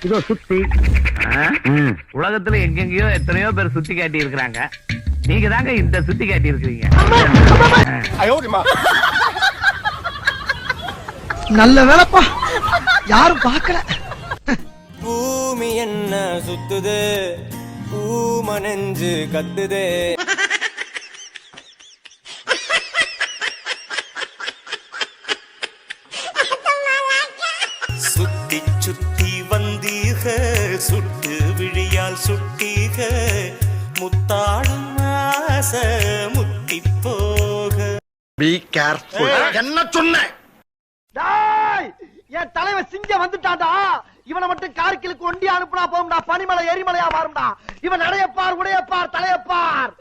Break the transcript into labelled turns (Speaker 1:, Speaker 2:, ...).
Speaker 1: இதோ சுத்தி.
Speaker 2: உலகத்துல எங்கெங்கயோ எத்தனையோ பேர் சுத்தி காட்டி இருக்கிறாங்க. நீங்க தாங்க இந்த சுத்தி காட்டி இருக்கிறீங்க.
Speaker 3: நல்ல வேலைப்பா, யாரும் பார்க்கல.
Speaker 4: பூமி என்ன சுத்துது, பூம நெஞ்சு கத்துது. சுத்தி சுத்தி வந்தீக, சுட்டு விழியால் சுட்டீக, முத்தாடும் ஆசை முத்தி போக.
Speaker 1: Be careful. என்ன சொன்ன?
Speaker 3: என் தலைவன் சிங்கம் வந்துட்டான்டா. இவனை மட்டும் கார்கிலுக்கு ஒண்டி அனுப்புனா போகும்டா. பனிமலை எரிமலையா மாறும்டா. இவன் நடையப்பார், உடையப்பார், தலையப்பார்.